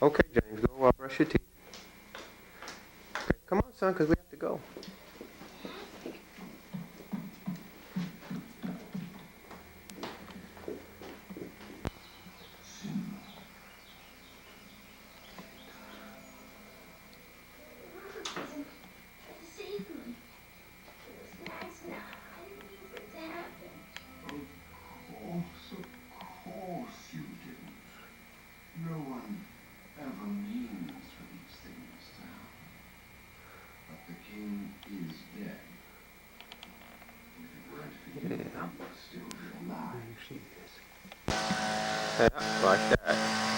Okay, James, go brush your teeth. Okay, come on, son, because we have to go. No one ever means for these things to happen. But the king is dead. If it weren't for you, he would still be alive. There she is. Yeah, like that.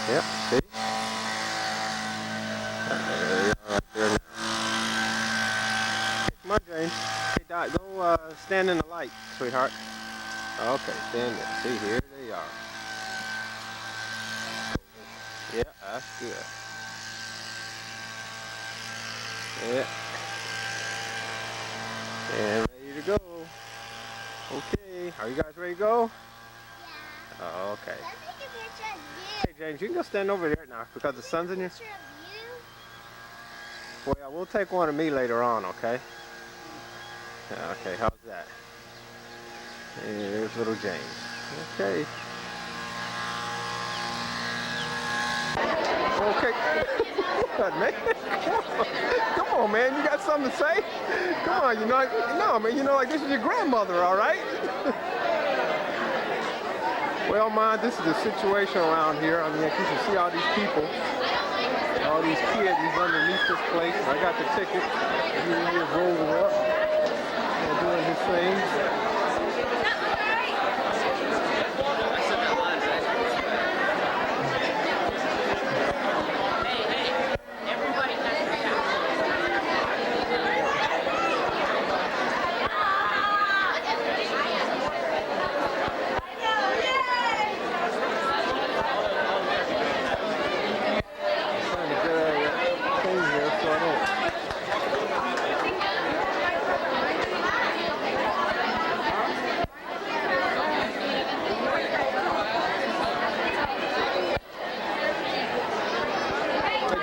Yep, see? There you are right there now. Hey, come on, James. Hey, Dot, go stand in the light, sweetheart. Okay, stand there. See, here they are. Yeah, that's good. Yeah. And ready to go. Okay, are you guys ready to go? Yeah. Oh, okay. Let's take a picture of you. Hey, James, you can go stand over there now because the sun's in here. Picture of you. Well, yeah, we'll take one of me later on, okay? Yeah, okay, how's that? Here's little James. Okay. Okay. What, man? Come on, man. You got something to say? Come on, you know, no, man. You know, like this is your grandmother, all right? Well, Ma, this is the situation around here. I mean, like you can see all these people, all these kids underneath this place. I got the ticket. He is rolling up and doing his thing.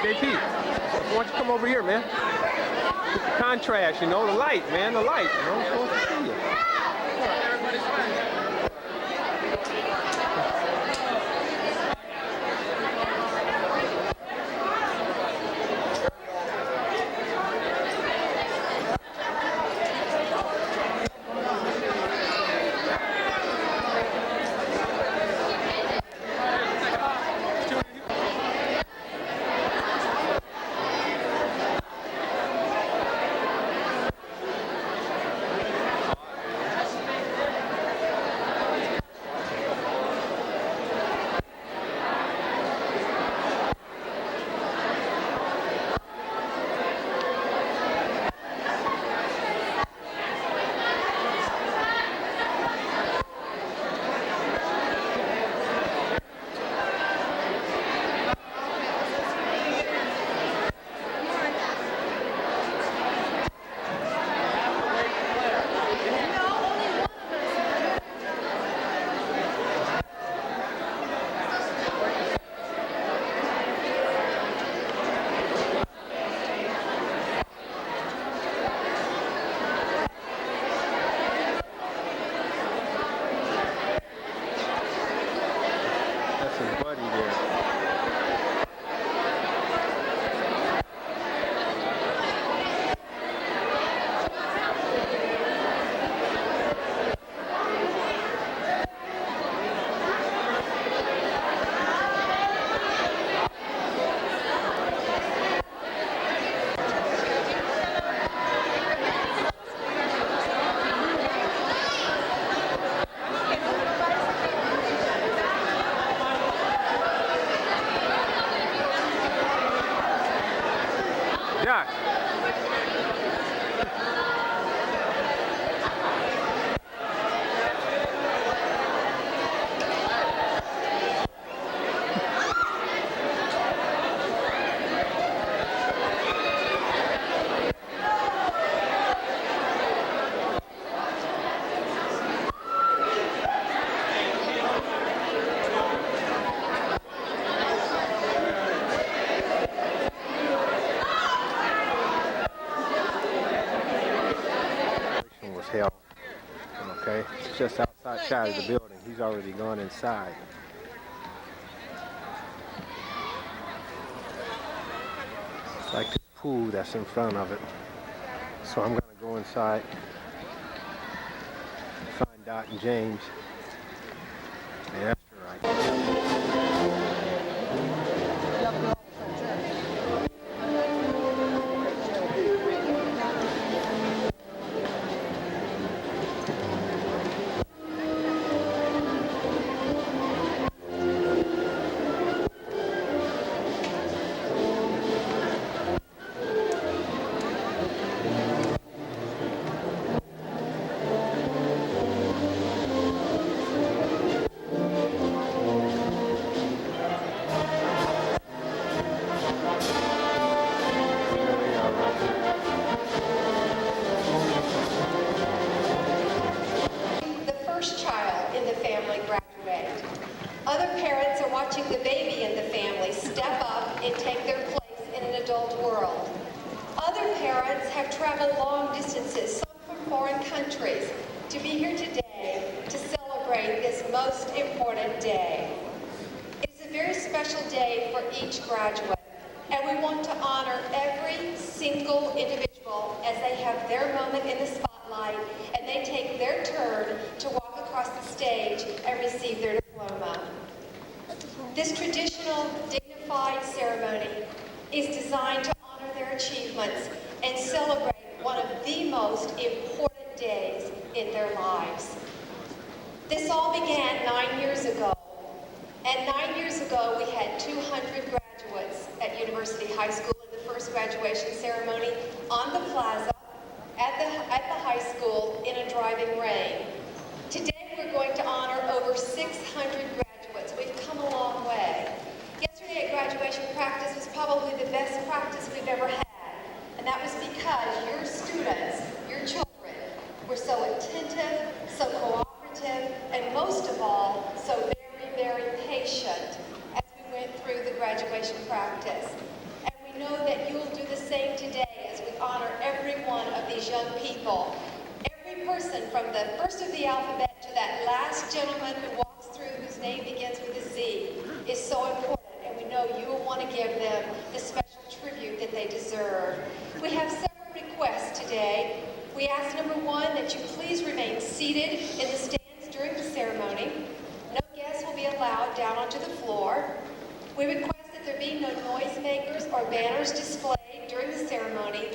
JP, why don't you come over here, man? Contrast, you know, the light, man, the light. You know, I'm supposed to see you. That's his buddy there. Josh. Okay, it's just outside of the building. He's already gone inside. It's like this pool that's in front of it. So I'm gonna go inside, find Dot and James. Yeah, that's right. The first child in the family graduate. Other parents are watching the baby in the family step up and take their place in an adult world. Other parents have traveled long distances, some from foreign countries, to be here today to celebrate this most important day. It's a very special day for each graduate, and we want to honor every single individual as they have their moment in the spotlight and they take their turn to walk across the stage and receive their diploma. This traditional, dignified ceremony is designed to honor their achievements and celebrate one of the most important days in their lives. This all began 9 years ago, and 9 years ago we had 200 graduates at University High School in the first graduation ceremony on the plaza at the high school in a driving rain. Today we're going to honor over 600 graduates. We've come a long way. Yesterday at graduation practice was probably the best practice we've ever had, and that was because your students, your children, were so attentive, so cooperative, and most of all, so very, very patient as we went through the graduation practice. And we know that you will do the same today as we honor every one of these young people. Every person from the first of the alphabet to that last gentleman who walks through whose name begins with a Z is so important, and we know you will want to give them the special tribute that they deserve. We have several requests today. We ask, number one, that you please remain seated in the stands during the ceremony. No guests will be allowed down onto the floor. We request that there be no noisemakers or banners displayed during the ceremony.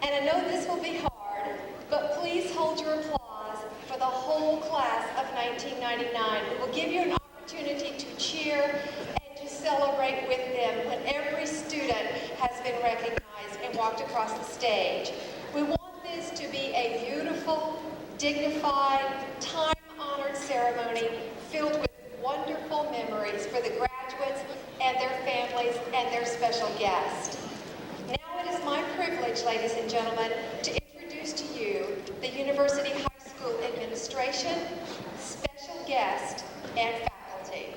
And I know this will be hard, but please hold your applause for the whole class of 1999. We will give you an opportunity to cheer and to celebrate with them when every student has been recognized and walked across the stage. We want this to be a beautiful, dignified, time-honored ceremony filled with wonderful memories for the graduates and their families and their special guests. Now it is my privilege, ladies and gentlemen, to introduce to you the University High School administration, special guests, and faculty.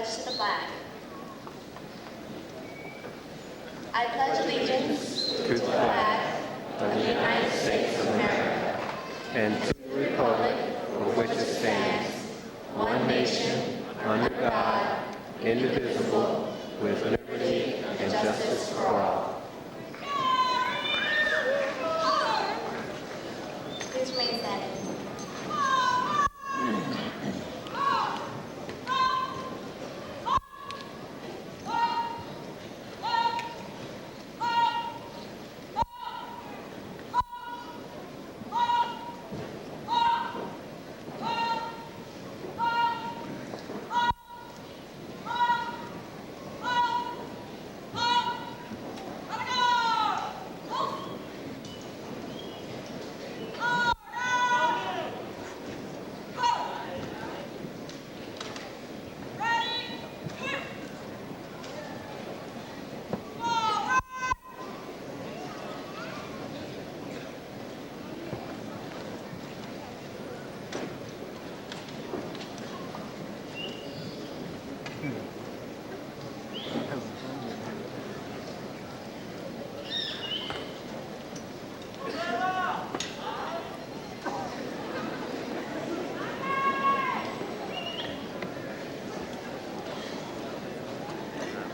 pledge to the flag. I pledge allegiance to the flag of the United States of America and to the republic for which it stands, one nation, under God, indivisible, with liberty and justice for all. Please remain standing.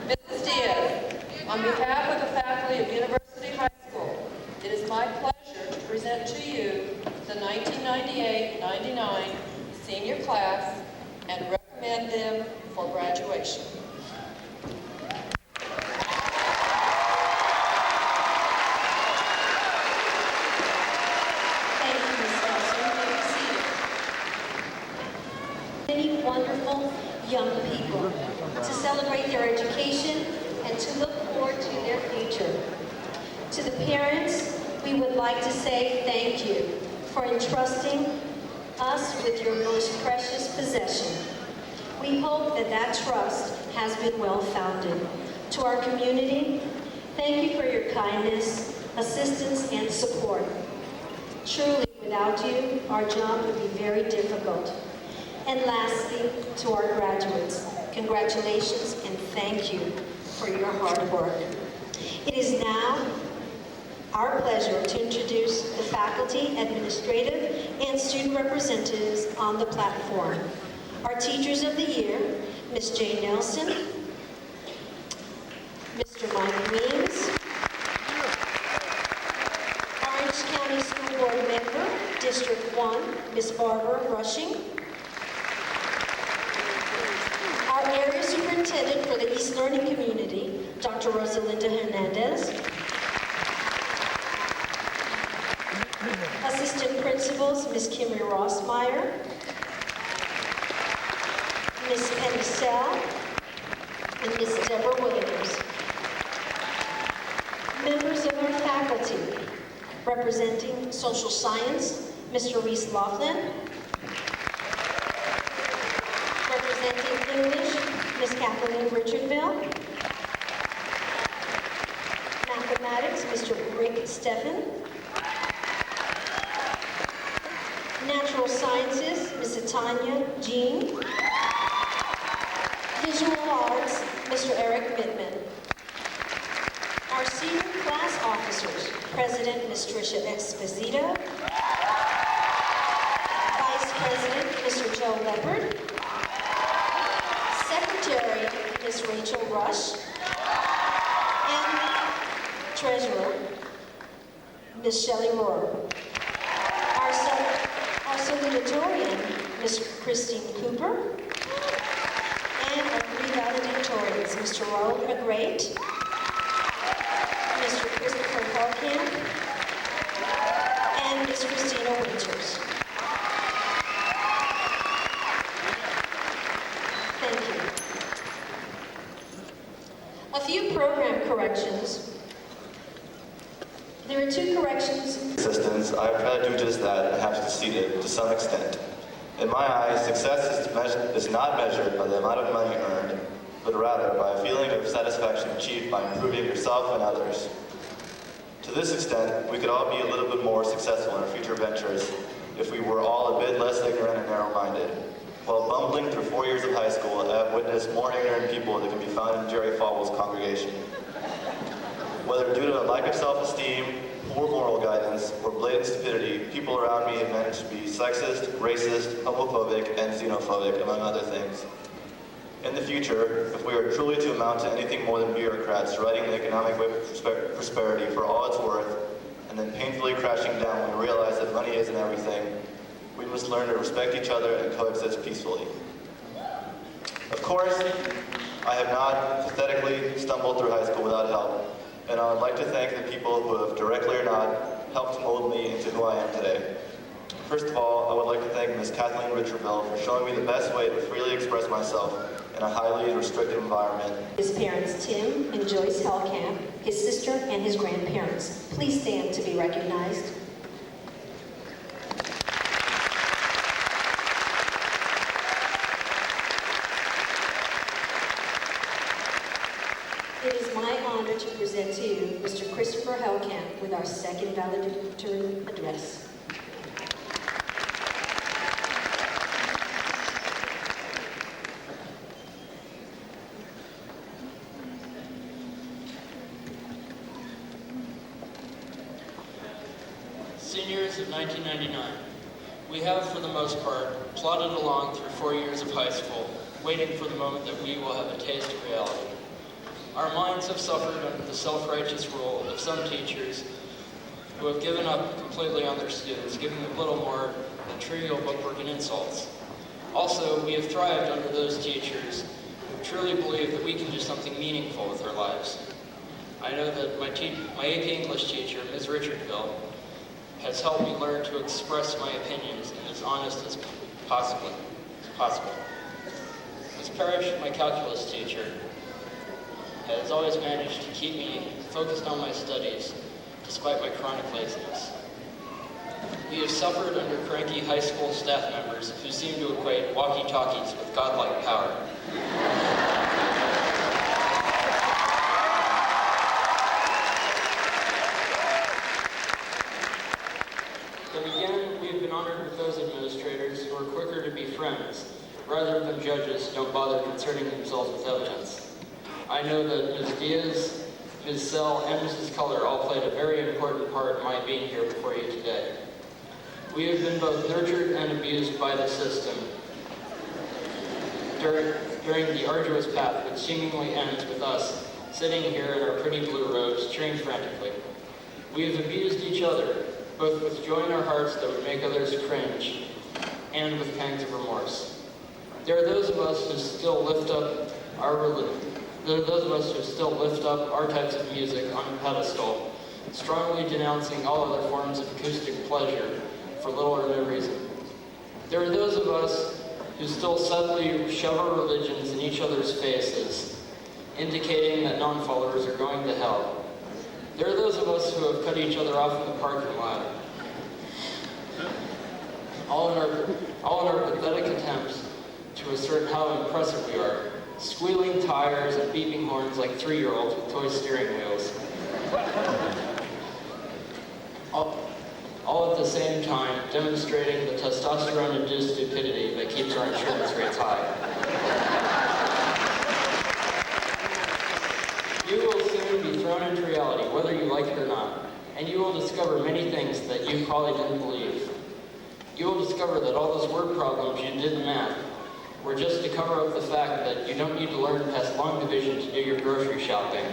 Mrs. Diaz, on behalf of the faculty of University High School, it is my pleasure to present to you the 1998-99 senior class and recommend them for graduation. Thank you, Ms. Nelson. You may be seated. Many wonderful young people to celebrate their education and to look forward to their future. To the parents, we would like to say thank you for entrusting us with your most precious possession. We hope that that trust has been well-founded. To our community, thank you for your kindness, assistance, and support. Truly, without you, our job would be very difficult. And lastly, to our graduates, congratulations and thank you for your hard work. It is now our pleasure to introduce the faculty, administrative, and student representatives on the platform. Our teachers of the year, Ms. Jane Nelson, Mr. Mike Weems, Orange County School Board member, District 1, Ms. Barbara Rushing, our area superintendent for the East Learning Community, Dr. Rosalinda Hernandez, assistant principals, Ms. Kimmy Rossmeyer, Ms. Penny Sell, and Ms. Deborah Williams. Members of our faculty, representing social science, Mr. Reese Laughlin, representing English, Ms. Kathleen Richardville, mathematics, Mr. Rick Steffen, natural sciences, Ms. Tanya Jean, visual arts, Mr. Eric Mittman. Our senior class officers, President Ms. Tricia Esposito, Vice President Mr. Joe Leopard, Secretary Ms. Rachel Rush, and Treasurer Ms. Shelley Rohr. Our salutatorian, Ms. Christine Cooper, and our three valedictorians, Mr. Ronald McGrate, Mr. Christopher Harkamp, and Ms. Christina Winters. Thank you. A few program corrections. There are two corrections. Assistance, I have tried to do just that and have succeeded to some extent. In my eyes, success is not measured by the amount of money earned, but rather by a feeling of satisfaction achieved by improving yourself and others. To this extent, we could all be a little bit more successful in our future ventures if we were all a bit less ignorant and narrow-minded. While bumbling through 4 years of high school, I have witnessed more ignorant people than can be found in Jerry Falwell's congregation. Whether due to a lack of self-esteem, poor moral guidance, or blatant stupidity, people around me have managed to be sexist, racist, homophobic, and xenophobic, among other things. In the future, if we are truly to amount to anything more than bureaucrats writing the economic way of prosperity for all it's worth, and then painfully crashing down when we realize that money isn't everything, we must learn to respect each other and coexist peacefully. Of course, I have not pathetically stumbled through high school without help, and I would like to thank the people who have directly or not helped mold me into who I am today. First of all, I would like to thank Ms. Kathleen Richardville for showing me the best way to freely express myself in a highly restricted environment. His parents, Tim and Joyce Hellkamp, his sister, and his grandparents. Please stand to be recognized. It is my honor to present to you Mr. Christopher Hellkamp with our second valedictory address. Seniors of 1999, we have, for the most part, plodded along through 4 years of high school, waiting for the moment that we will have a taste of reality. Our minds have suffered under the self-righteous rule of some teachers who have given up completely on their students, giving them little more than trivial bookwork and insults. Also, we have thrived under those teachers who truly believe that we can do something meaningful with our lives. I know that my AP English teacher, Ms. Richardville, has helped me learn to express my opinions in as honest as possible. Ms. Parrish, my calculus teacher, has always managed to keep me focused on my studies despite my chronic laziness. We have suffered under cranky high school staff members who seem to equate walkie-talkies with godlike power. Then again, we have been honored with those administrators who are quicker to be friends, rather than judges who don't bother concerning themselves with evidence. I know that Ms. Diaz, Ms. Sell, and Mrs. Culler all played a very important part in my being here before you today. We have been both nurtured and abused by the system during the arduous path which seemingly ends with us sitting here in our pretty blue robes, cheering frantically. We have abused each other, both with joy in our hearts that would make others cringe, and with pangs of remorse. There are those of us who still lift up our types of music on a pedestal, strongly denouncing all other forms of acoustic pleasure for little or no reason. There are those of us who still subtly shove our religions in each other's faces, indicating that non-followers are going to hell. There are those of us who have cut each other off in the parking lot, all in our pathetic attempts to assert how impressive we are, squealing tires and beeping horns like 3-year-olds with toy steering wheels. All at the same time demonstrating the testosterone-induced stupidity that keeps our insurance rates high. You will soon be thrown into reality, whether you like it or not, and you will discover many things that you probably didn't believe. You will discover that all those word problems you did in math were just to cover up the fact that you don't need to learn past long division to do your grocery shopping.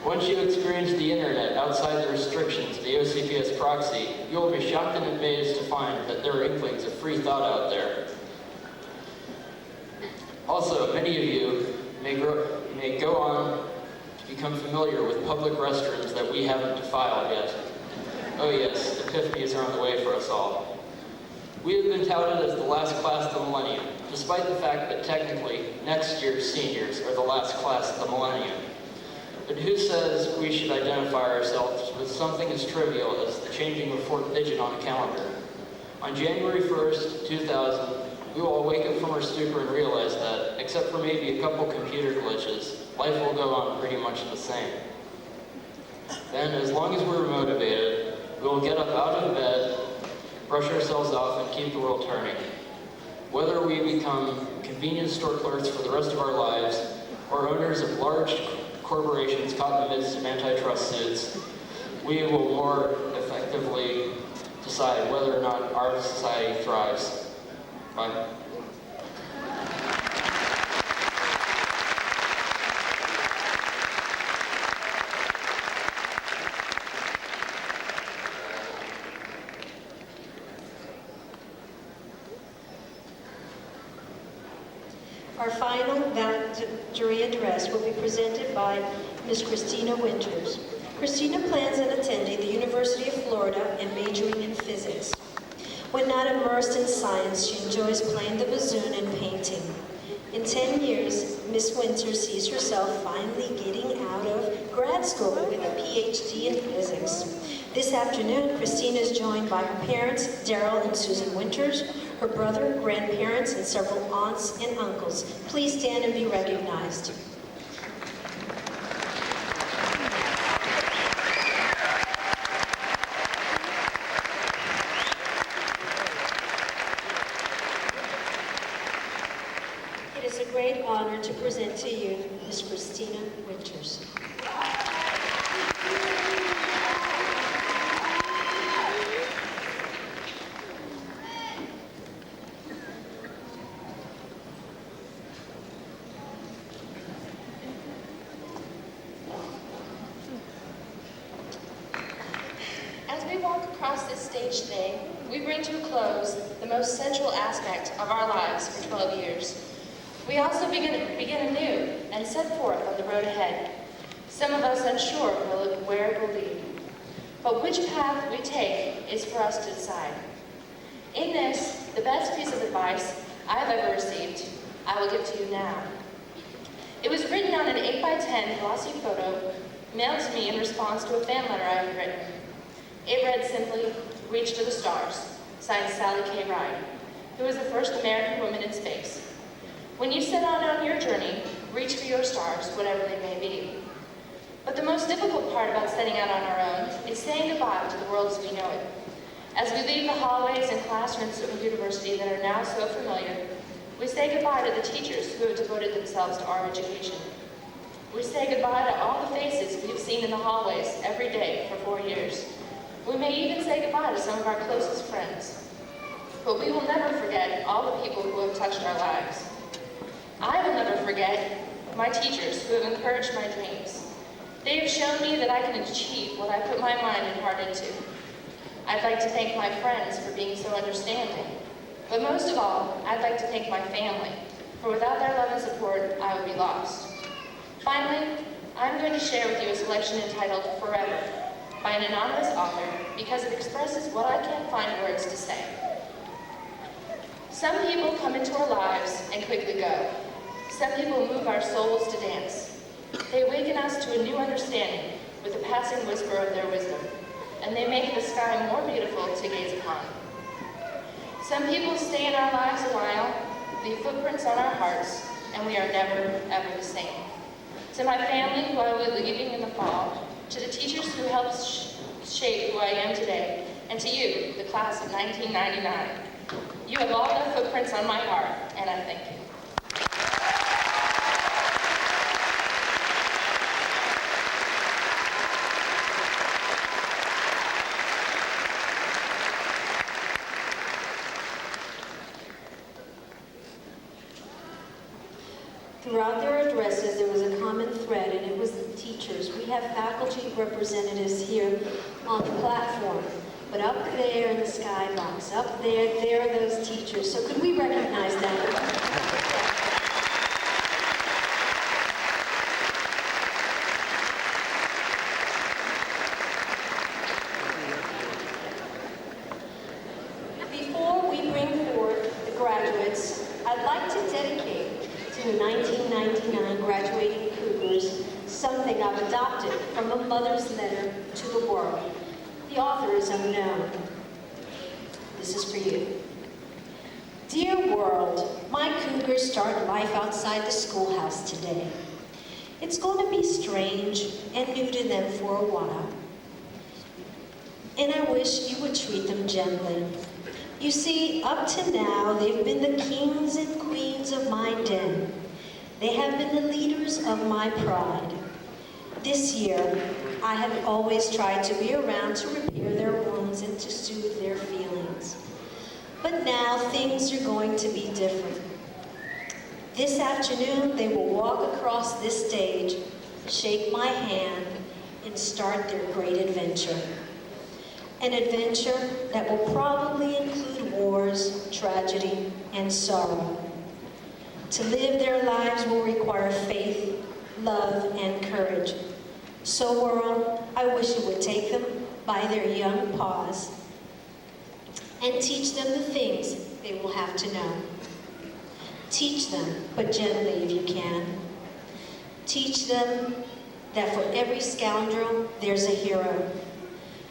Once you experience the internet outside the restrictions of the OCPS proxy, you will be shocked and amazed to find that there are inklings of free thought out there. Also, many of you may go on to become familiar with public restrooms that we haven't defiled yet. Oh yes, epiphanies are on the way for us all. We have been touted as the last class of the millennium, despite the fact that technically next year's seniors are the last class of the millennium. But who says we should identify ourselves with something as trivial as the changing of a fourth digit on a calendar? On January 1st, 2000, we will wake up from our stupor and realize that, except for maybe a couple computer glitches, life will go on pretty much the same. Then, as long as we're motivated, we will get up out of bed, brush ourselves off, and keep the world turning. Whether we become convenience store clerks for the rest of our lives, or owners of large corporations caught in the midst of antitrust suits, we will more effectively decide whether or not our society thrives. Bye. Our final valedictory address will be presented by Ms. Christina Winters. Christina plans on attending the University of Florida and majoring in physics. When not immersed in science, she enjoys playing the bassoon and painting. In 10 years, Ms. Winters sees herself finally getting out of grad school with a PhD in physics. This afternoon, Christina is joined by her parents, Daryl and Susan Winters, her brother, grandparents, and several aunts and uncles. Please stand and be recognized. It is a great honor to present to you Ms. Christina Winters. As we walk across this stage today, we bring to a close the most central aspect of our lives for 12 years. We also begin anew and set forth on the road ahead, some of us unsure where it will lead. But which path we take is for us to decide. In this, the best piece of advice I have ever received, I will give to you now. It was written on an 8x10 glossy photo mailed to me in response to a fan letter I had written. It read simply, "Reach for the stars," signed Sally K. Ride, who was the first American woman in space. When you set out on your journey, reach for your stars, whatever they may be. But the most difficult part about setting out on our own is saying goodbye to the world as we know it. As we leave the hallways and classrooms of a university that are now so familiar, we say goodbye to the teachers who have devoted themselves to our education. We say goodbye to all the faces we've seen in the hallways every day for 4 years. We may even say goodbye to some of our closest friends. But we will never forget all the people who have touched our lives. I will never forget my teachers who have encouraged my dreams. They have shown me that I can achieve what I put my mind and heart into. I'd like to thank my friends for being so understanding. But most of all, I'd like to thank my family, for without their love and support, I would be lost. Finally, I'm going to share with you a selection entitled Forever by an anonymous author because it expresses what I can't find words to say. Some people come into our lives and quickly go. Some people move our souls to dance. They awaken us to a new understanding with the passing whisper of their wisdom, and they make the sky more beautiful to gaze upon. Some people stay in our lives a while, leave footprints on our hearts, and we are never, ever the same. To my family who I will be leaving in the fall, to the teachers who helped shape who I am today, and to you, the class of 1999. You have all left footprints on my heart, and I thank you. Throughout their addresses, there was a common thread, and it was the teachers. We have faculty representatives here on the platform, but up there in the skybox, up there are those teachers. So could we recognize them? Before we bring forth the graduates, I'd like to dedicate to 1999 graduating Cougars something I've adopted from a mother's letter to the world. The author is unknown. This is for you. Dear world, my Cougars start life outside the schoolhouse today. It's going to be strange and new to them for a while. And I wish you would treat them gently. You see, up to now, they've been the kings and queens of my den. They have been the leaders of my pride. This year, I have always tried to be around to repair their wounds and to soothe their feelings. But now things are going to be different. This afternoon, they will walk across this stage, shake my hand, and start their great adventure. An adventure that will probably include wars, tragedy, and sorrow. To live their lives will require faith, love, and courage. So, world, I wish you would take them by their young paws and teach them the things they will have to know. Teach them, but gently if you can. Teach them that for every scoundrel, there's a hero.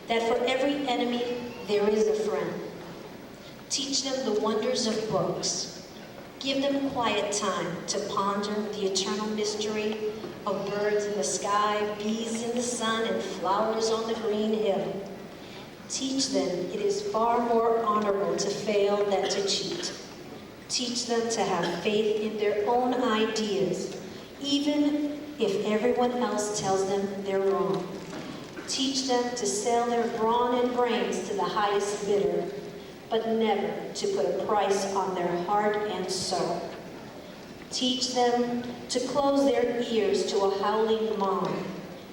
That for every enemy, there is a friend. Teach them the wonders of books. Give them quiet time to ponder the eternal mystery of birds in the sky, bees in the sun, and flowers on the green hill. Teach them it is far more honorable to fail than to cheat. Teach them to have faith in their own ideas, even if everyone else tells them they're wrong. Teach them to sell their brawn and brains to the highest bidder, but never to put a price on their heart and soul. Teach them to close their ears to a howling mob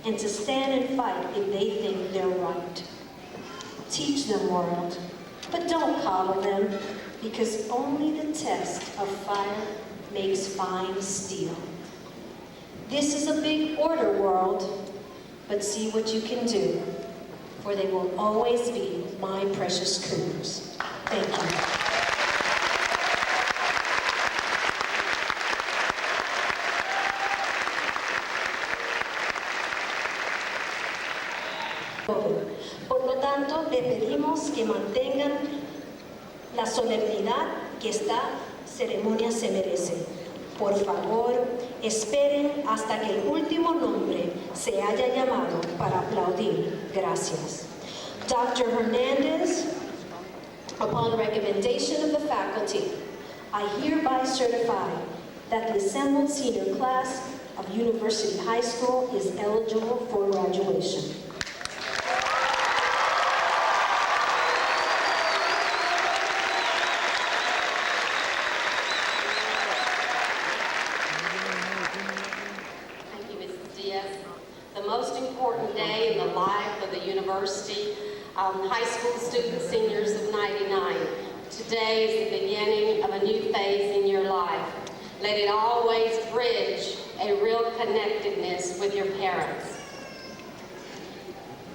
and to stand and fight if they think they're right. Teach them, world, but don't coddle them, because only the test of fire makes fine steel. This is a big order, world, but see what you can do, for they will always be my precious cougars. Thank you. Por lo tanto, le pedimos que mantengan la solemnidad que esta ceremonia se merece. Por favor, esperen hasta que el último nombre se haya llamado para aplaudir. Gracias. Dr. Hernandez, upon recommendation of the faculty, I hereby certify that the assembled senior class of University High School is eligible for graduation. High school student seniors of 99. Today is the beginning of a new phase in your life. Let it always bridge a real connectedness with your parents.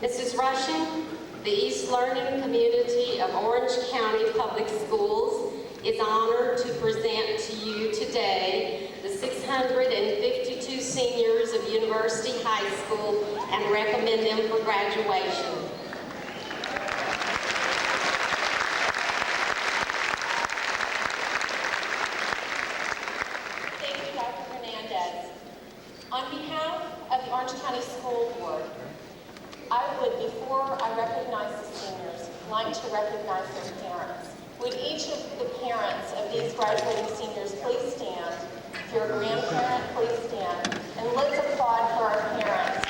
Mrs. Rushing, the East Learning Community of Orange County Public Schools is honored to present to you today the 652 seniors of University High School and recommend them for graduation. On behalf of the Orange County School Board, I would, before I recognize the seniors, like to recognize their parents. Would each of the parents of these graduating seniors please stand? If you're a grandparent, please stand. And let's applaud for our parents.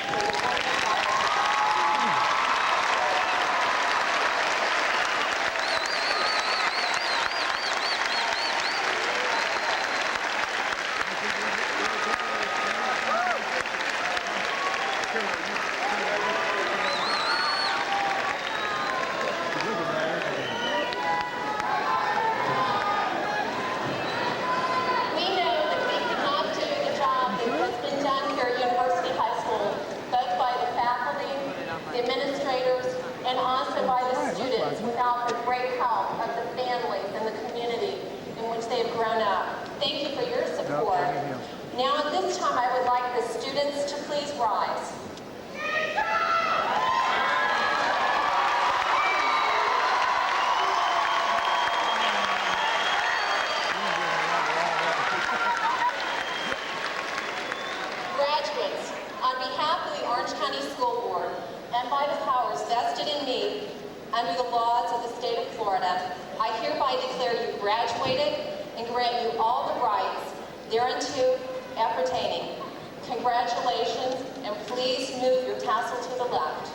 Thank you for your support. Now at this time, I would like the students to please rise. Graduates, on behalf of the Orange County School Board and by the powers vested in me under the laws of the state of Florida, Florida, I hereby declare you graduated and grant you all the rights thereunto appertaining. Congratulations, and please move your tassel to the left.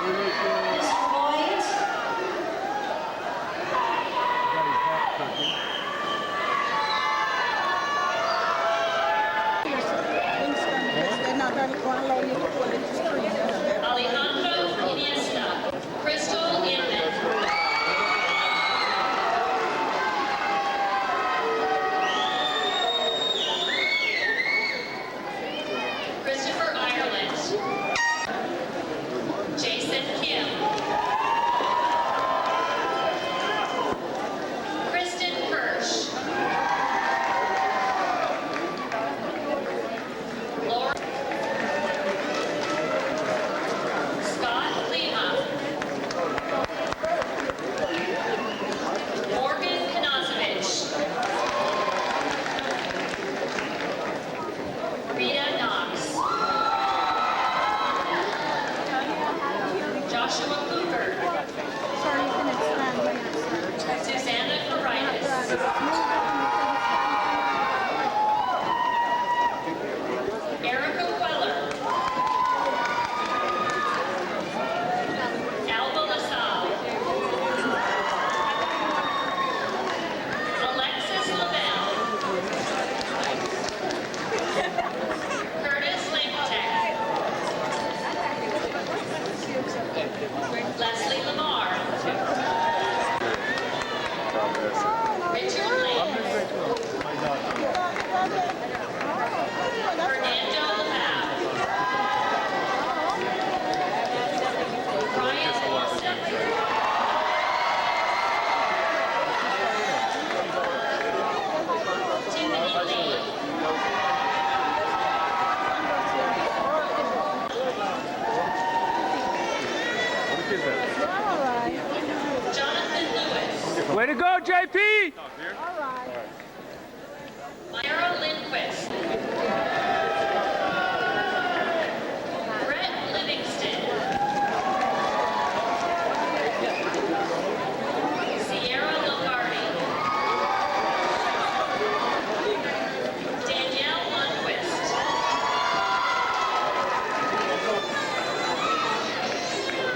Mr. Boyd? Alejandro Iniesta. Crystal Inman. Christopher Ireland. Jason Kim. Kristen Kirsch. Laura. Scott Lima. Morgan Kanazovich. Rita Knox. Joshua Cooper. Susanna Faritas. Erica Queller. Alba LaSalle. Alexis Lavelle. Curtis Lankotek. Leslie Lamar. Richard Lane. Fernando Lau. Brian Wilson. Tiffany Lee. Jonathan Lewis. Way to go, JP! Myra Lindquist. Brett Livingston. Sierra Lombardi. Danielle Lundquist.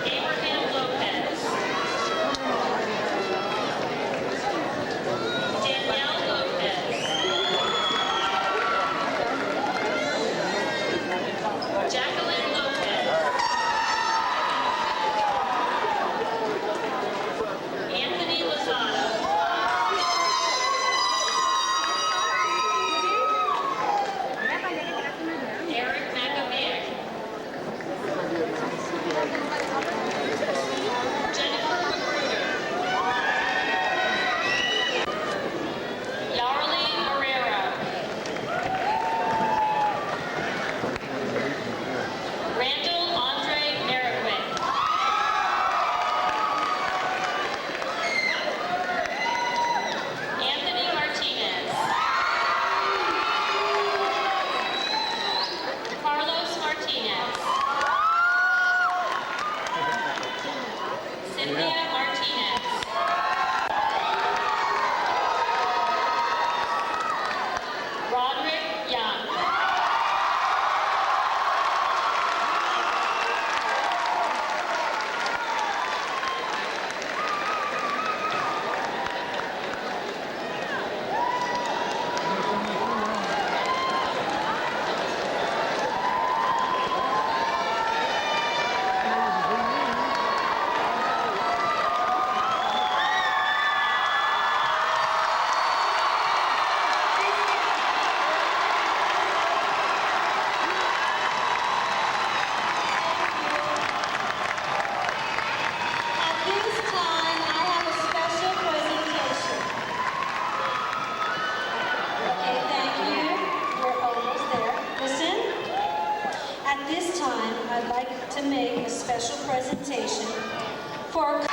Abraham Lopez. to make a special presentation for our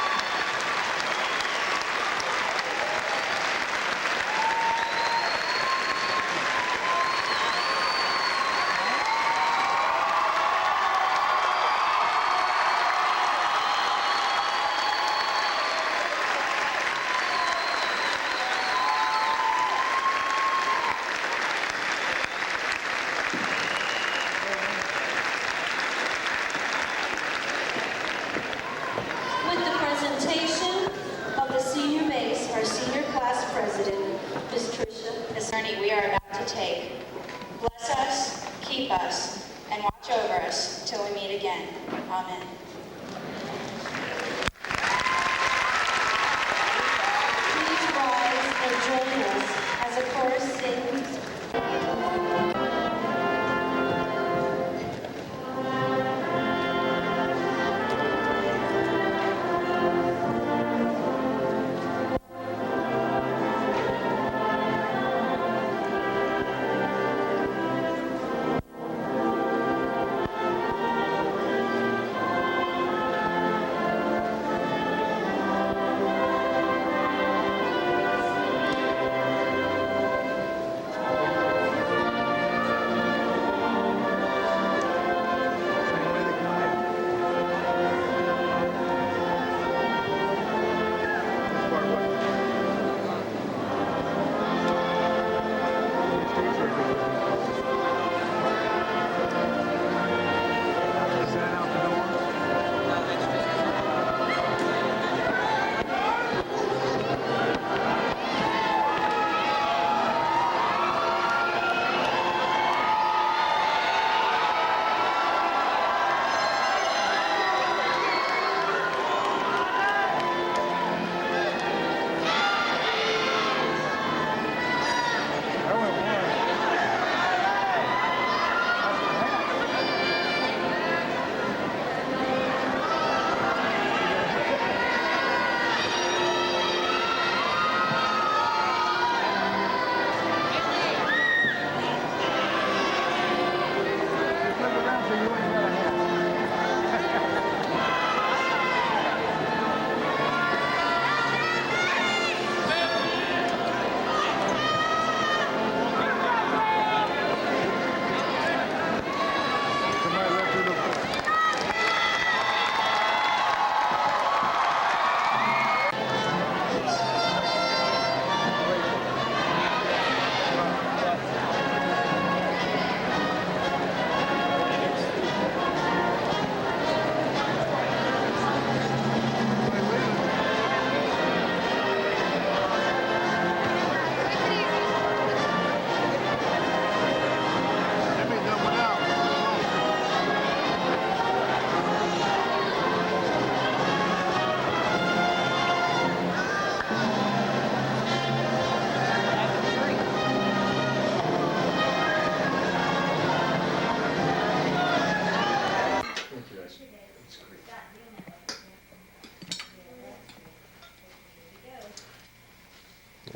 with the presentation of the senior mace, our senior class president, Ms. Tricia. This journey we are about to take. Bless us, keep us, and watch over us till we meet again. Amen. Please rise and join us as a chorus sings.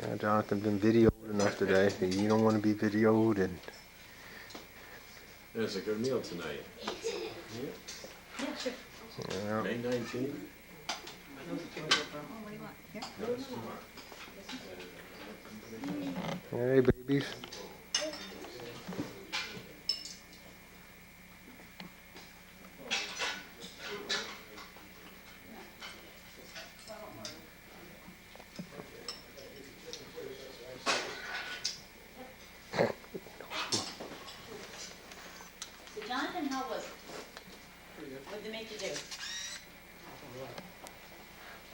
Yeah, Jonathan been videoed enough today. You don't want to be videoed, and It's a good meal tonight. yeah. May 19th? Hey, babies. So Jonathan, how was it? What did they make you do?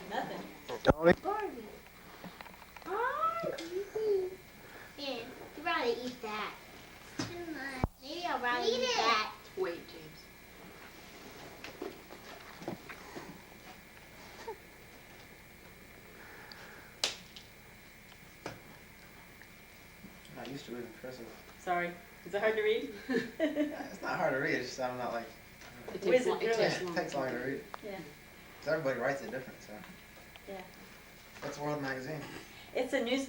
Nothing. Ollie? Man, you'd rather eat that. Maybe I'll rather eat that. Wait, James. I used to read in cursive. Sorry. Is it hard to read? It's not hard to read, it's just I'm not like, It takes long. it takes longer to read. Yeah. 'Cause everybody writes it different, so. Yeah. That's World Magazine. It's a news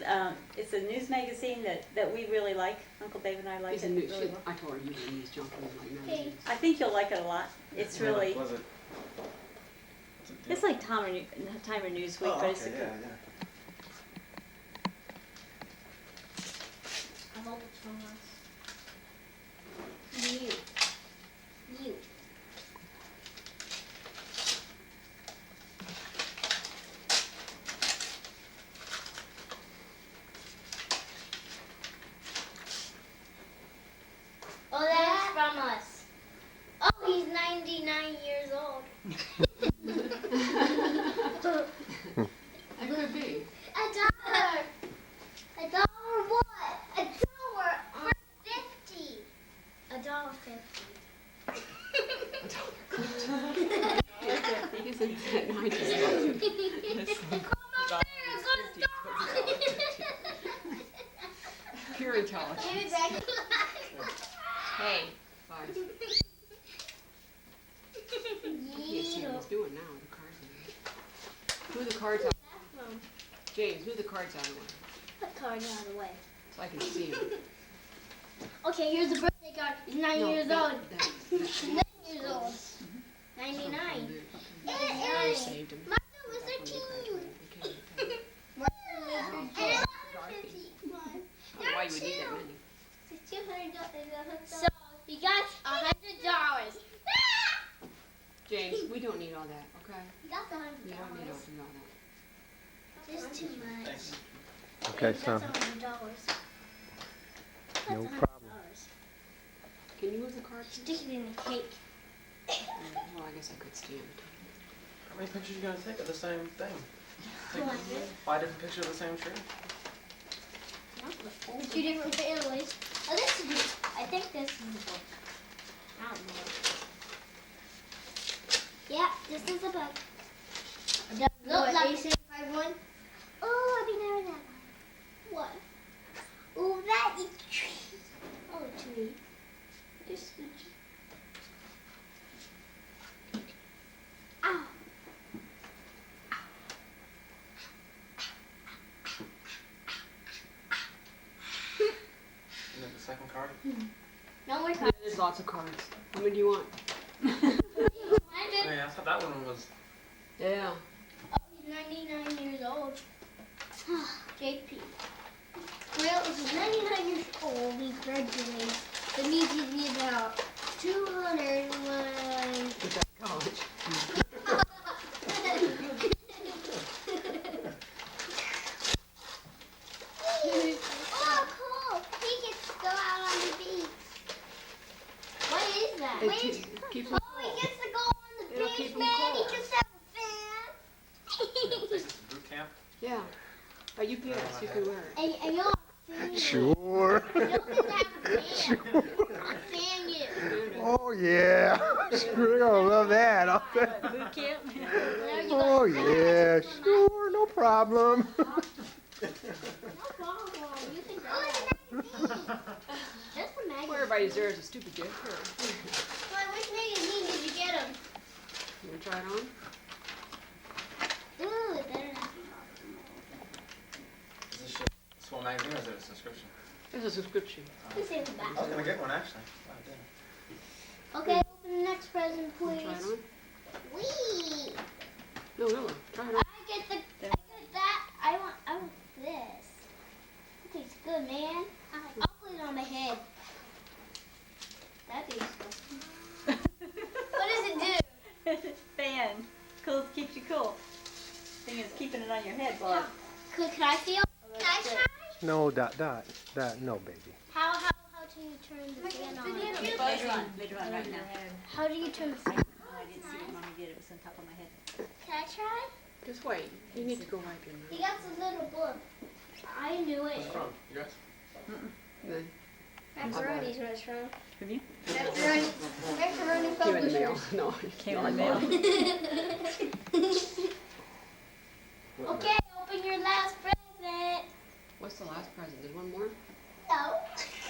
magazine that we really like. Uncle Dave and I like He's it a news, really well. I told her you were a news junkie, like magazines. I think you'll like it a lot. It's really, Was it? it's like Time or Newsweek, Oh, but it's a okay, good. yeah. I hope it's from us. You. Oh, that's from us. Oh, he's 99 years old. That could be. $1. $1 what? $1 or 50. $1.50. Isn't that nice? Pure intelligence. Give it back. Hey, fine. I can't see what he's doing now. The cards are there. Move the cards out. James, move the cards out of the way Put card out of the way. so I can see him. Okay, here's the birthday card. He's 9 years old. He's 9 years old. 99. I saved him. Martin Luther King. Martin Luther King. Why you would need that many? So you got $100. James, we don't need all that, okay? You got the We don't need $100. all that. It's too much. Okay, That's son. $100. No That's $100. problem. Can you move the cards? Stick it in the cake. Well, I guess I could stand. How many pictures you gonna take of the same thing? 200. 5 different pictures of the same tree? Two different families. Oh, this is. I think this is a book. I don't know. Yeah, this is a book. Look, AC51. Oh, I've been never that one. What? Oh, that is tree. Oh, tree. This is tree. Ow. And then the second card? No more Yeah, cards. there's lots of cards. How many do you want? Yeah, I thought that one was. Yeah. Oh, he's 99 years old. JP. Well, if he's 99 years old, he graduates. That means he's about 201. He's at college. Oh, cool. He gets to go out on the beach. What is that? It Wait. keep Oh, he gets to go on the It'll beach, keep him man. He cool. just have a fan. Take it to boot camp? Yeah. By UPS, you can wear it. And you'll fan. Sure. You'll have a fan. Fan you. Oh yeah. Sure, they're gonna love that. Boot camp? There you Oh go. yeah, sure, no problem. No problem. You can go. Just a magazine. Well, everybody's there is a stupid gift. Here. Well, which magazine did you get him? You want to try it on? Ooh, it better not be Is this shit Swell magazine or is it a subscription? It's a subscription. Let's see the back. I was gonna get one actually. Oh, I didn't. Okay, open the next present, You want to try it please. on? Wee! No, really. Try it I on. get that. I want this. It tastes good, man. I'll put it on my head. That tastes good. What does it do? Fan. Cool, keeps you cool. Thing is keeping it on your head, Bob. Can I feel? Can I try? No, Dot, no, baby. How do you turn the fan on? Later on right now. How do you turn the I fan didn't see what Mommy did. It was on top of my head. Can I try? Just wait. You need to go wipe your He mouth. got some little book. I knew it. What's from? You guys? Then Macaroni's where it's from. Have you? Macaroni came in the mail. Publishers. No. Came in the mail. Okay, open your last present. What's the last present? There's one more? No.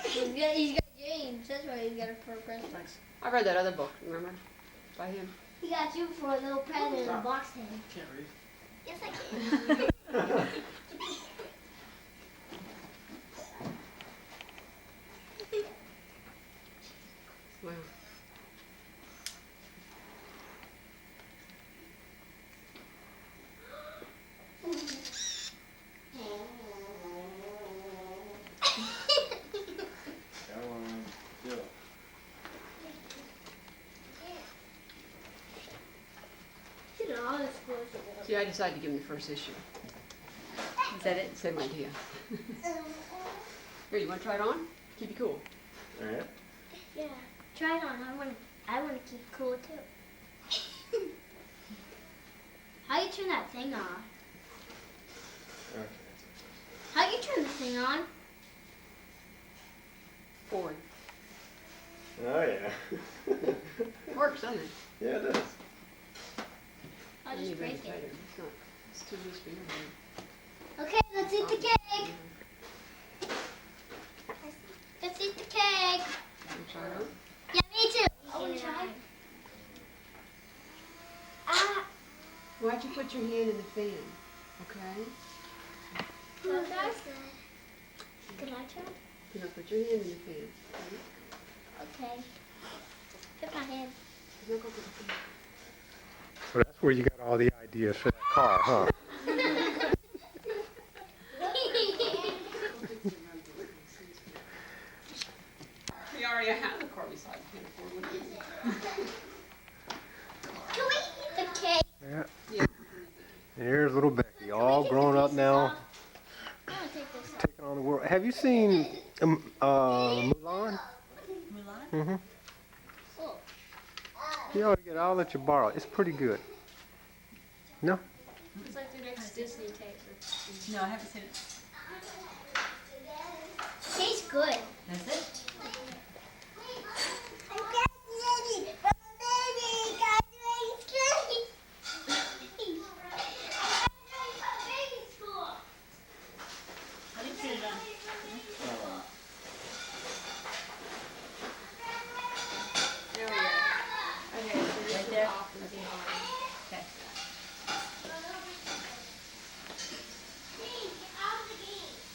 He's got James. That's why he's got it for a present. I read that other book, remember? By him. He got you for a little present in a box head. Can't read. Yes, I can. See, I decided to give him the first issue. Is that it? Same idea. Here, you want to try it on? Keep you cool. All right. Yeah, try it on. I want to keep cool too. How you turn that thing on? Okay. How you turn the thing on? Forward. Oh yeah. Works, doesn't it? Yeah, it does. I'll Let me just bring break tighter. it. It's too loose for your hand. Okay, let's eat the cake. Let's eat the cake. You try it on? Yeah, me too. I want to try. Ah. Why'd you put your hand in the fan? Okay? Can I try? You know, put your hand in the fan. Okay. Put my hand. No, go put the fan. So that's where you got all the ideas for that car, huh? We already have the car beside. Can't afford one. Can we eat the cake? Yeah. Yeah. And here's little Becky, all grown up now, I want to take this off. taking on the world. Have you seen Mulan? Mulan? Mm-hmm. Oh. You ought to get it. I'll let you borrow it. It's pretty good. No? It's like the next Disney tape. No, I haven't seen it. Tastes good. That's it? I didn't put it on. There we go. Okay, so this Right is there? off and Okay. on. Okay.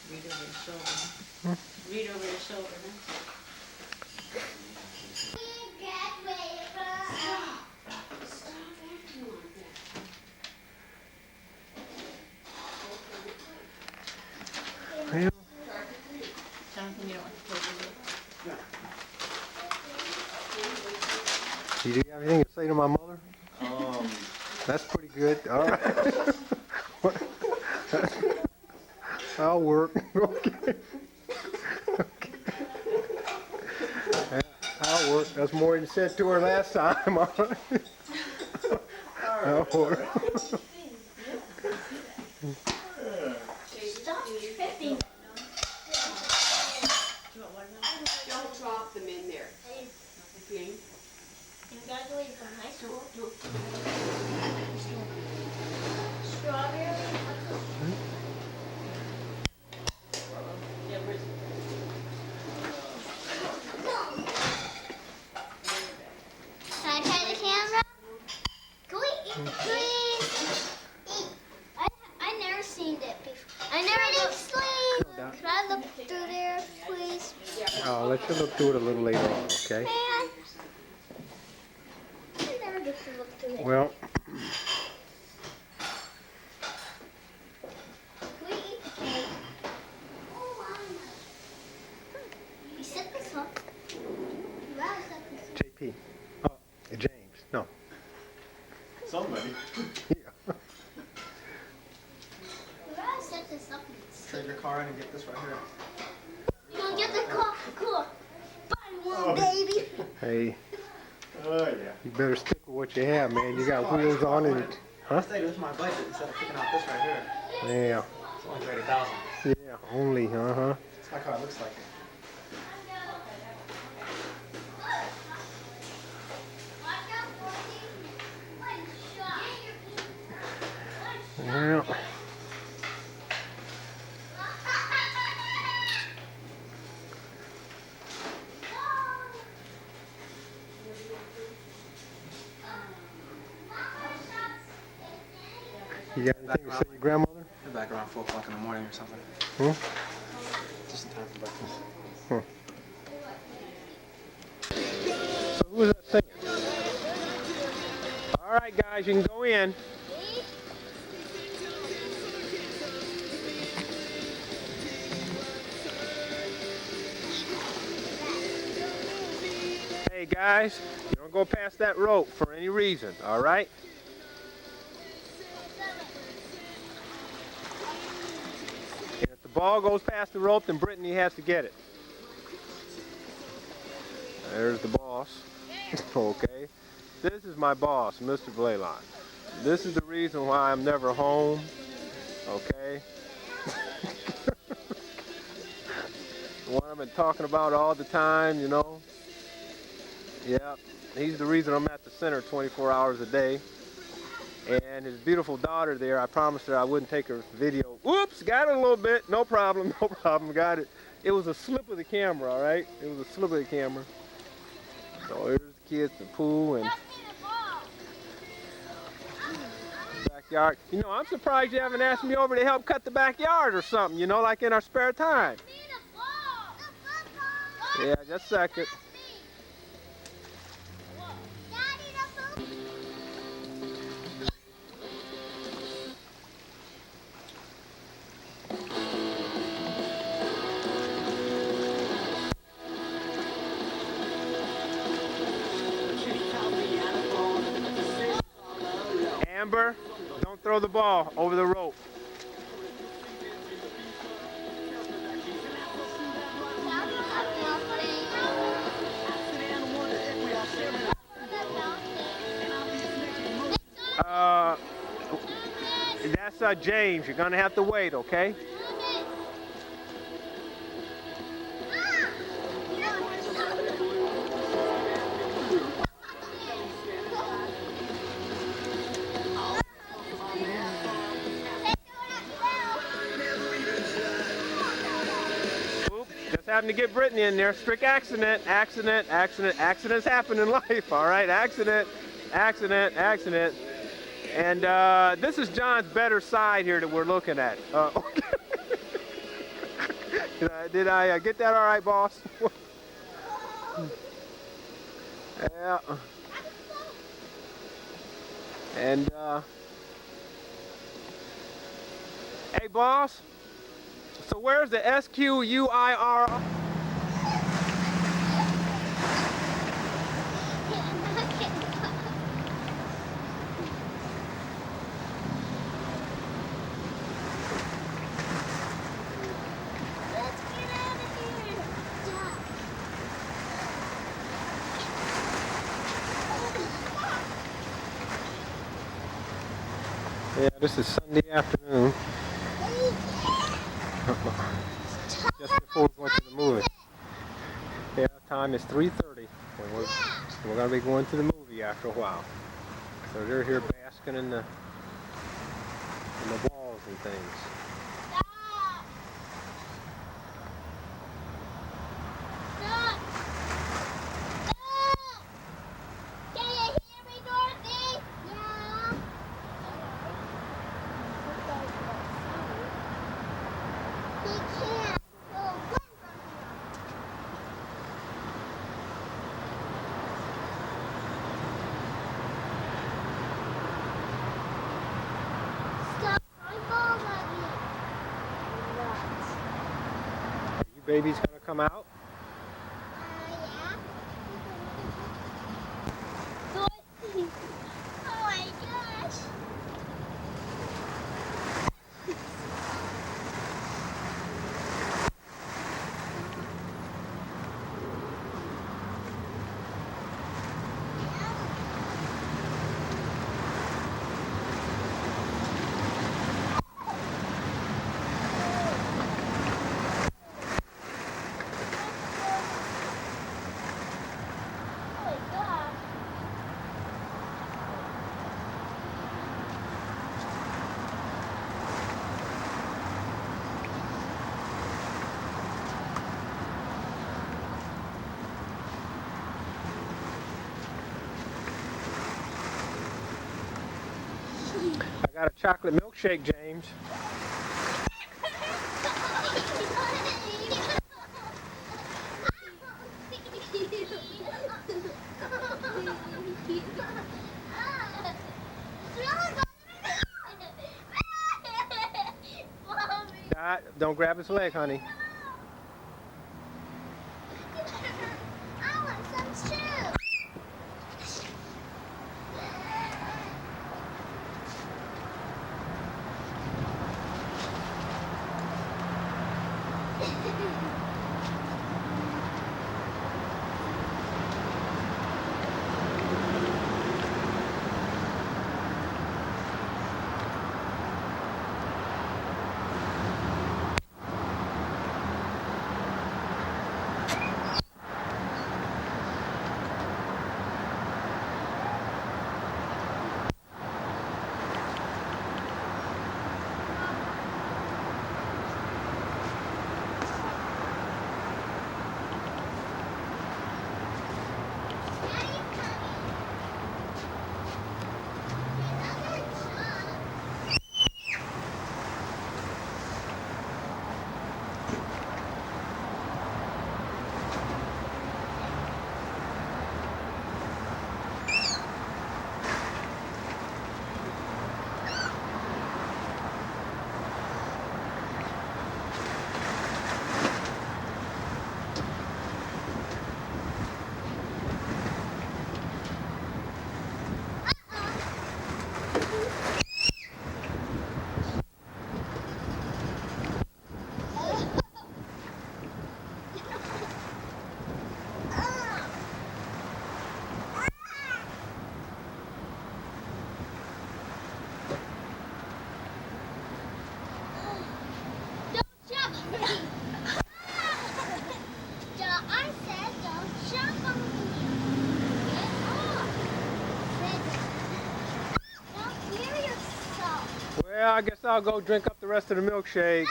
Read over your shoulder. Read over your shoulder, huh? Well, Jonathan, you don't want to play with do you have anything to say to my mother? That's pretty good. All right. I'll work. Okay. Okay. Yeah, I'll work. That's more than you said to her last time. All right. I'll work. Stop tripping. Don't drop them in there. Okay? You graduated from high school. Strawberry. Yeah, where's Can I try the camera? Can we eat, please? Eat. I never seen it before. I never did sleep. No doubt. Can I look through there, please? I'll let you look through it a little later on, okay? Man. I never get to look through it. Well, Can we eat the cake? You set this up. You gotta set this up. JP. Oh, James. No. Somebody. Yeah. You gotta set this up. Trade your car in and get this right here. You gonna get the car? Cool. Buy one, baby. Hey, Oh yeah. you better stick with what you have, man. You got wheels on it. I Huh? stayed with my budget instead of picking out this right here. Yeah. It's only 30,000. Yeah, only, uh-huh. It's my car. It looks like it. Well, you got anything to say to your grandmother? Get back around 4 o'clock in the morning or something. Hmm? Just in time for breakfast. So who was that singing? All right, guys, you can go in. Hey, guys, you don't go past that rope for any reason, all right? ball goes past the rope, then Brittany has to get it. There's the boss. Okay. This is my boss, Mr. Blaylock. This is the reason why I'm never home. Okay. What I've been talking about all the time, you know. Yeah, he's the reason I'm at the center 24 hours a day. And his beautiful daughter there, I promised her I wouldn't take her video. Whoops, got it a little bit. No problem, no problem, got it. It was a slip of the camera, all right? It was a slip of the camera. So here's the kids, the pool, and backyard. You know, I'm surprised you haven't asked me over to help cut the backyard or something, you know, like in our spare time. Yeah, just a second. Amber, don't throw the ball over the rope. That's James. You're gonna have to wait, okay? Just happened to get Brittany in there. Strict accident, accident, accident. Accidents happen in life, all right? Accident, accident, accident. And this is John's better side here that we're looking at. Okay. Did I get that all right, boss? Yeah. And, hey, boss. So where's the SQUIR? Yeah, this is Sunday afternoon. Just before we went to the movie. Yeah, time is 3:30. And we're going to be going to the movie after a while. So they're here basking in the walls and things. Baby's gonna come out. Yeah. Oh my gosh. I got a chocolate milkshake, James. Don't grab his leg, honey. I want some too. Well, I guess I'll go drink up the rest of the milkshake.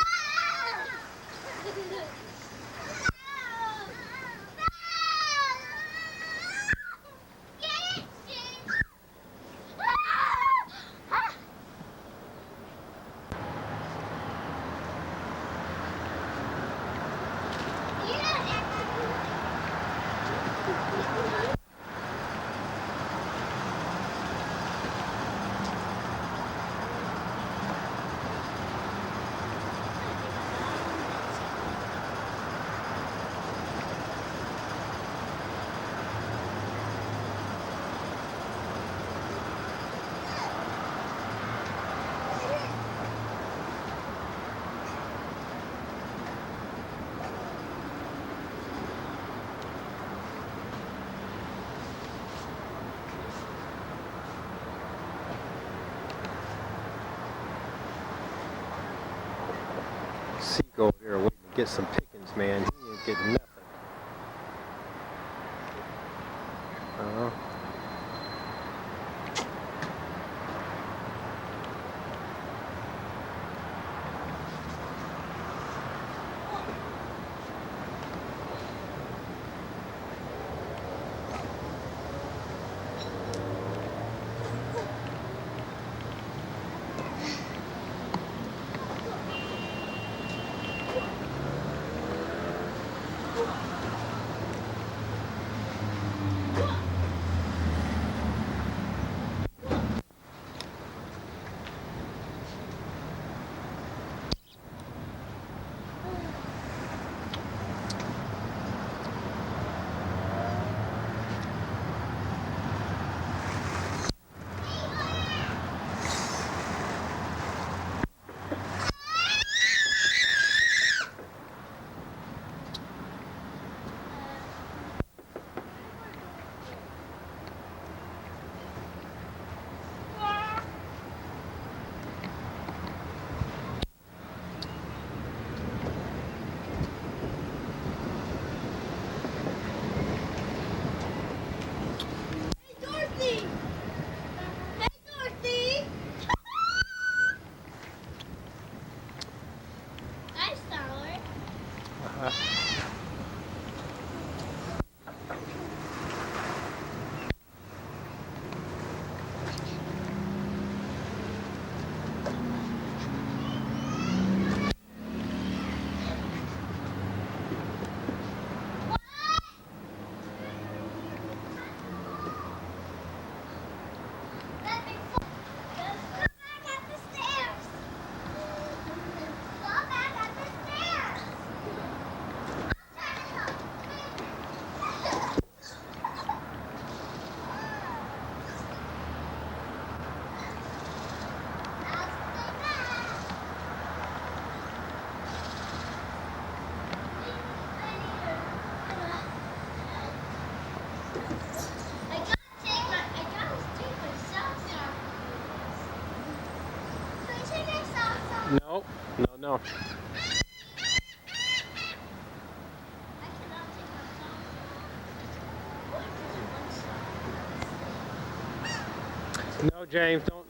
Seek over there waiting to get some pickings, man. He ain't getting nothing. No, no, no. No, James, don't.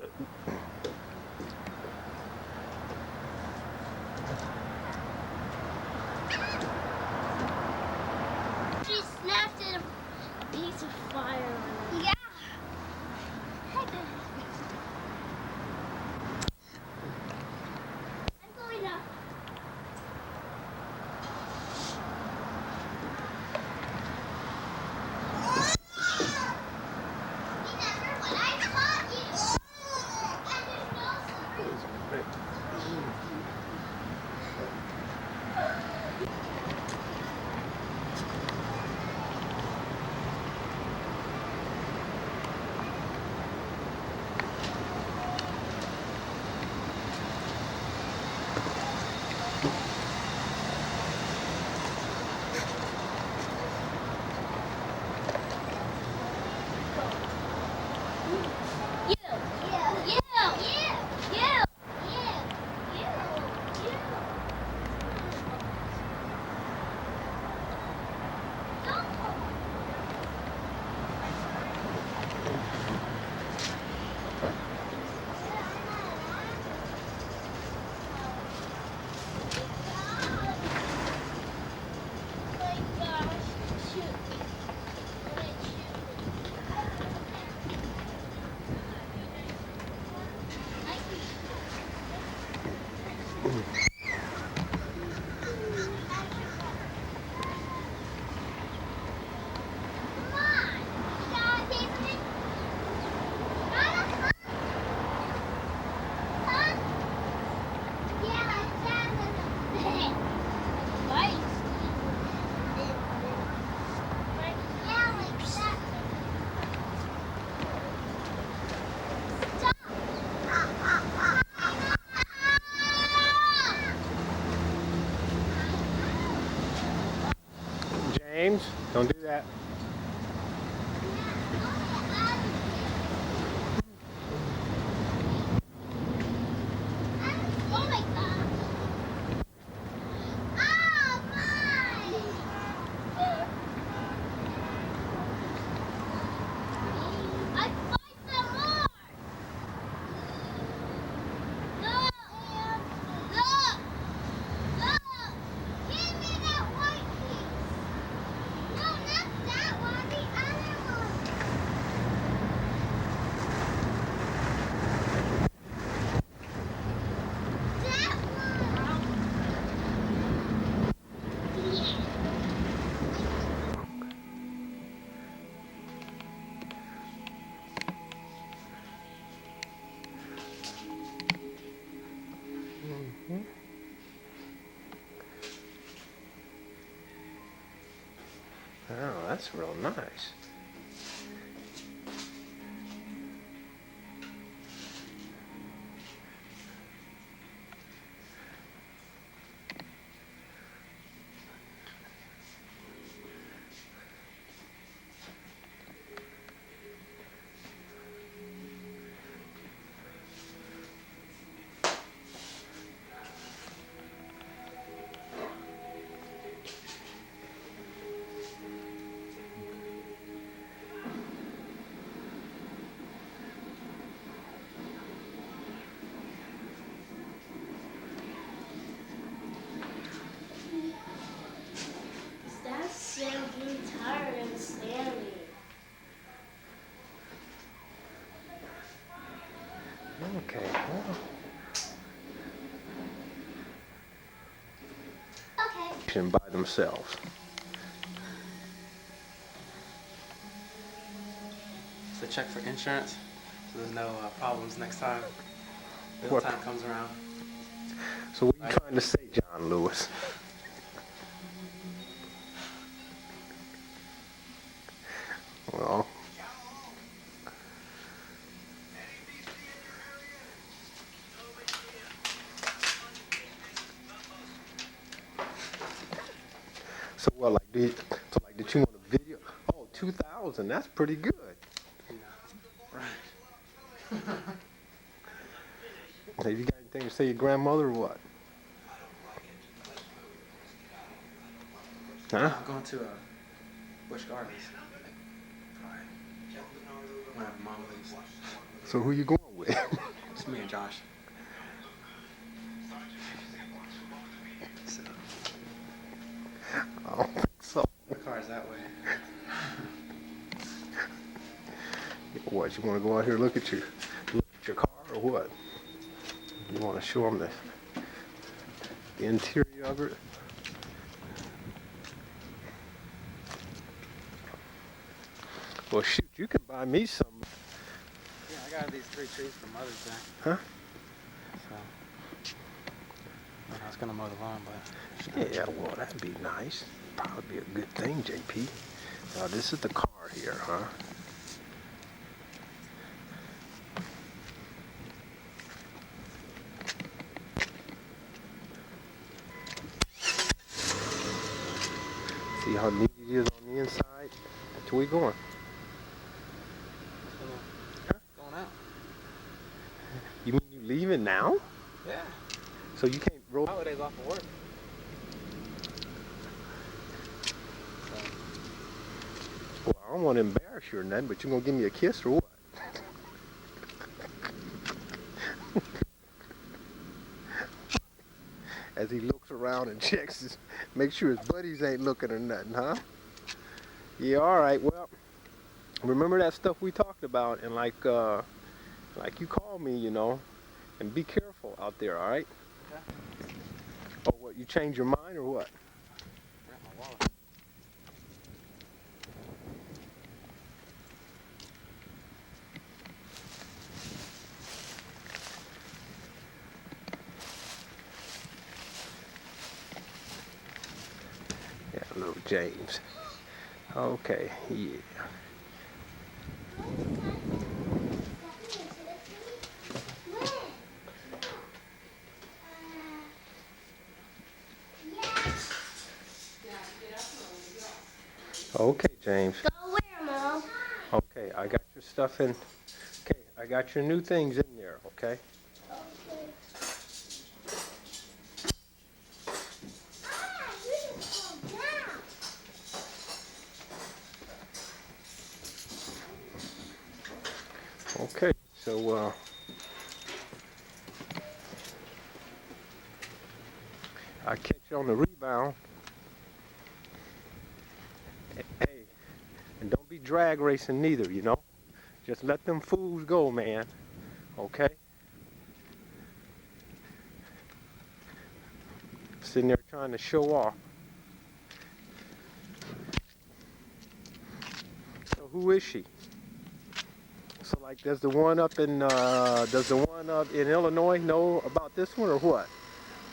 She snapped at a piece of fire on it. Yeah. I'm going up. Remember what I taught you. And there's no James, don't do that. Oh my god. Oh my. I find some more. Look. Look. Look. Give me that white piece. No, not that one. The other one. That one. Yeah. Oh, that's real nice. That's so getting tired of standing. Okay, well. Okay. By themselves. It's a check for insurance, so there's no problems next time. Bill What? time comes around. So what are you trying to say, John Lewis? Well, so what, like, did you want a video? Oh, 2,000, that's pretty good. Right. Hey, you got anything to say to your grandmother or what? Huh? I'm going to Busch Gardens. When mom leaves. So who you going with? It's me and Josh. So, I don't think so. the car's that way. What, you want to go out here and look at your car or what? You want to show them the interior of it? Well, shoot, you can buy me some. Yeah, I got these 3 trees for Mother's Day. Huh? So, I was gonna mow the lawn, but Yeah, well, that'd be nice. Probably be a good thing, JP. Now, this is the car here, huh? See how neat it is on the inside? Where we going? going out. You mean you leaving now? Yeah. So you can't roll? Holidays off of work. Well, I don't want to embarrass you or nothing, but you gonna give me a kiss or what? As he looks around and checks make sure his buddies ain't looking or nothing, huh? Yeah, all right. Well, remember that stuff we talked about, and like you called me, you know, and be careful out there, all right? Okay. Oh, what? You changed your mind or what? Forgot my wallet. Yeah, little James. Okay, yeah. Okay, James. Go where, Mom? Okay, I got your stuff in. Okay, I got your new things in there, okay? Okay. Ah, you didn't calm down. Okay, so, I catch you on the rebound. Hey, and don't be drag racing neither, you know? Just let them fools go, man. Okay? Sitting there trying to show off. So who is she? So like, does the one up in Illinois know about this one or what?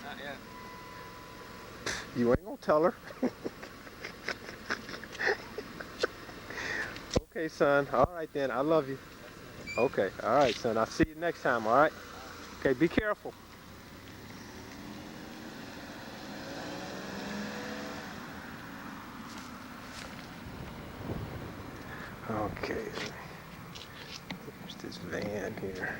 Not yet. You ain't gonna tell her. Okay, son. All right then. I love you. Okay. All right, son. I'll see you next time. All right. Okay. Be careful. Okay. Here's this van here.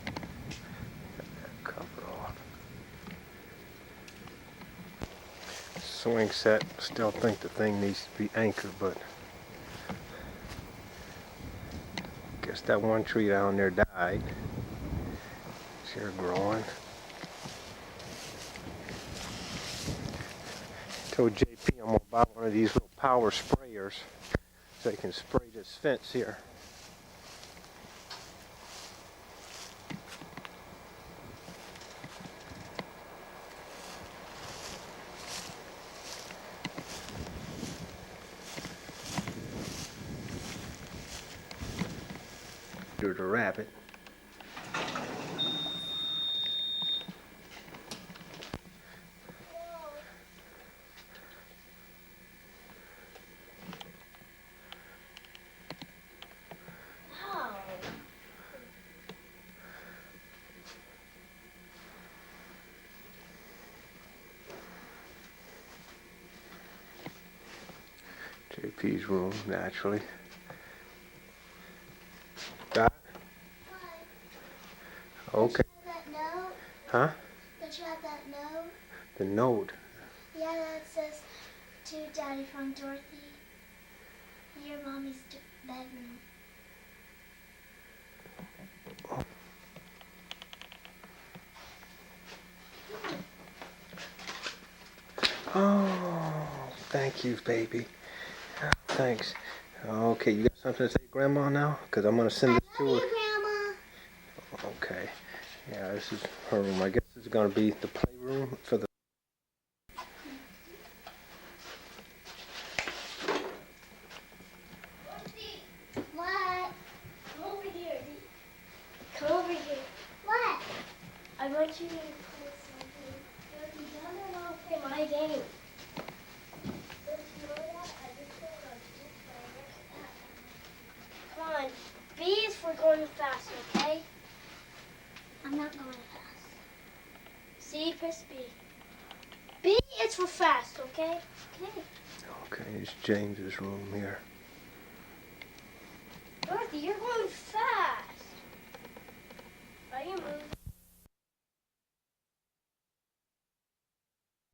Got that cover off. Swing set. Still think the thing needs to be anchored, but guess that one tree down there died. It's here growing. Told JP I'm gonna buy one of these little power sprayers so they can spray this fence here. There's a rabbit. JP's room, naturally. Got it? Okay. That note? Huh? Don't you have that note? The note. Yeah, that says to Daddy from Dorothy. Your mommy's bedroom. Oh, thank you, baby. Thanks. Okay, you got something to say, Grandma, now? Because I'm going to send this to her. Grandma. Okay. Yeah, this is her room. I guess this is going to be the playroom for the... What? Come over here. Come over here. What? I want you to play something. Dorothy, don't know play my game. Don't you know that? I just put it on Tuesday. Come on. B is for going fast, okay? I'm not going fast. C, press B. B is for fast, okay? Okay. Okay, it's James's room here. Dorothy, you're going fast.